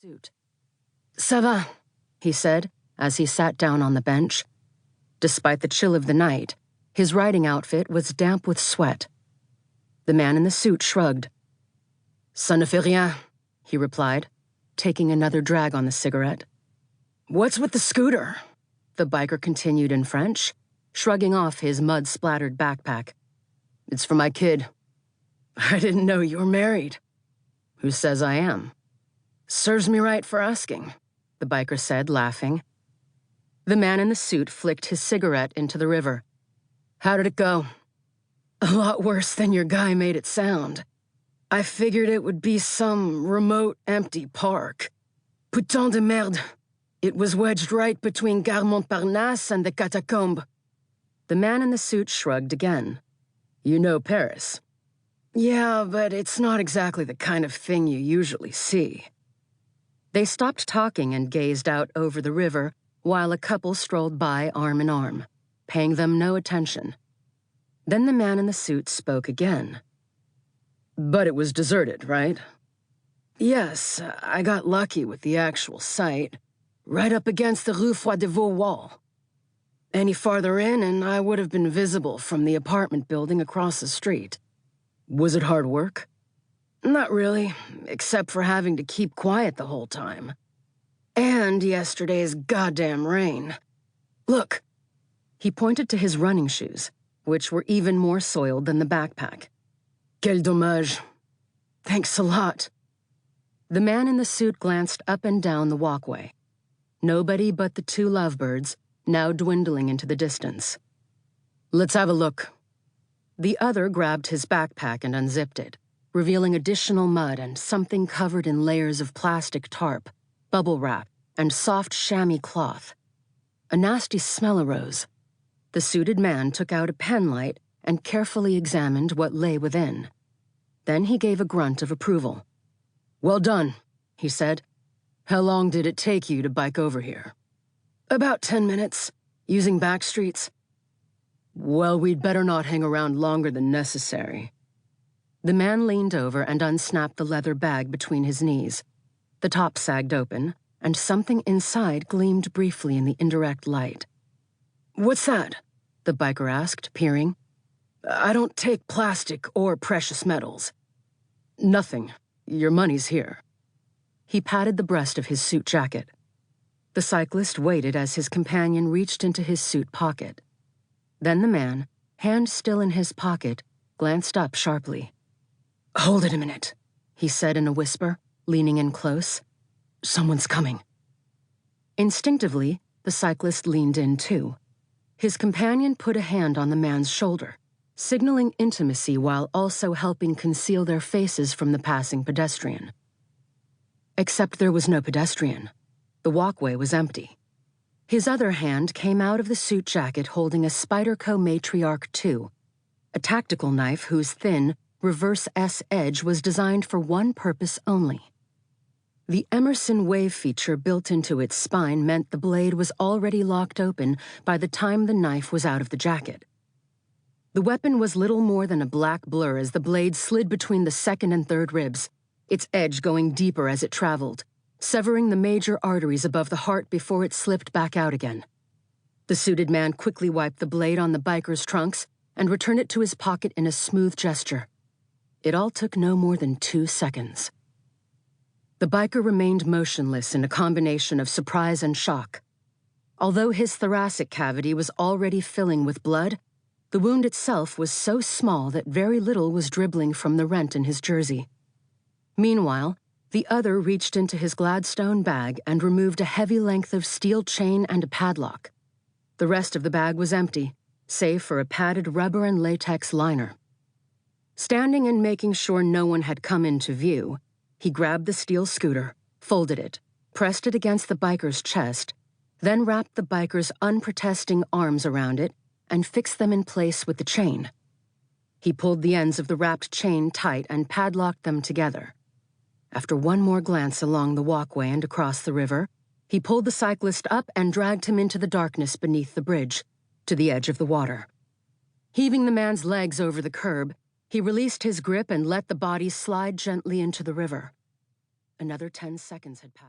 suit. "Ça va," he said as he sat down on the bench. Despite the chill of the night, his riding outfit was damp with sweat. The man in the suit shrugged. "Ça ne fait rien," he replied, taking another drag on the cigarette. "What's with the scooter?" the biker continued in French, shrugging off his mud-splattered backpack. "It's for my kid." "I didn't know you were married." "Who says I am?" "Serves me right for asking," the biker said, laughing. The man in the suit flicked his cigarette into the river. "How did it go?" "A lot worse than your guy made it sound. I figured it would be some remote, empty park. Putain de merde. It was wedged right between Gare Montparnasse and the Catacombes." The man in the suit shrugged again. "You know Paris." "Yeah, but it's not exactly the kind of thing you usually see." They stopped talking and gazed out over the river while a couple strolled by arm in arm, paying them no attention. Then the man in the suit spoke again. "But it was deserted, right?" "Yes, I got lucky with the actual site, right up against the Rue Froidevaux wall. Any farther in and I would have been visible from the apartment building across the street." "Was it hard work?" "Not really, except for having to keep quiet the whole time. And yesterday's goddamn rain. Look." He pointed to his running shoes, which were even more soiled than the backpack. "Quel dommage. Thanks a lot." The man in the suit glanced up and down the walkway. Nobody but the two lovebirds, now dwindling into the distance. "Let's have a look." The other grabbed his backpack and unzipped it, revealing additional mud and something covered in layers of plastic tarp, bubble wrap, and soft chamois cloth. A nasty smell arose. The suited man took out a pen light and carefully examined what lay within. Then he gave a grunt of approval. "Well done," he said. "How long did it take you to bike over here?" "About 10 minutes, using back streets." "Well, we'd better not hang around longer than necessary." The man leaned over and unsnapped the leather bag between his knees. The top sagged open, and something inside gleamed briefly in the indirect light. "What's that?" the biker asked, peering. "I don't take plastic or precious metals." "Nothing. Your money's here." He patted the breast of his suit jacket. The cyclist waited as his companion reached into his suit pocket. Then the man, hand still in his pocket, glanced up sharply. "Hold it a minute," he said in a whisper, leaning in close. "Someone's coming." Instinctively, the cyclist leaned in too. His companion put a hand on the man's shoulder, signaling intimacy while also helping conceal their faces from the passing pedestrian. Except there was no pedestrian. The walkway was empty. His other hand came out of the suit jacket holding a Spyderco Matriarch II, a tactical knife whose thin, reverse S edge was designed for one purpose only. The Emerson wave feature built into its spine meant the blade was already locked open by the time the knife was out of the jacket. The weapon was little more than a black blur as the blade slid between the second and third ribs, its edge going deeper as it traveled, severing the major arteries above the heart before it slipped back out again. The suited man quickly wiped the blade on the biker's trunks and returned it to his pocket in a smooth gesture. It all took no more than 2 seconds. The biker remained motionless in a combination of surprise and shock. Although his thoracic cavity was already filling with blood, the wound itself was so small that very little was dribbling from the rent in his jersey. Meanwhile, the other reached into his Gladstone bag and removed a heavy length of steel chain and a padlock. The rest of the bag was empty, save for a padded rubber and latex liner. Standing and making sure no one had come into view, he grabbed the steel scooter, folded it, pressed it against the biker's chest, then wrapped the biker's unprotesting arms around it and fixed them in place with the chain. He pulled the ends of the wrapped chain tight and padlocked them together. After one more glance along the walkway and across the river, he pulled the cyclist up and dragged him into the darkness beneath the bridge, to the edge of the water. Heaving the man's legs over the curb, he released his grip and let the body slide gently into the river. Another 10 seconds had passed.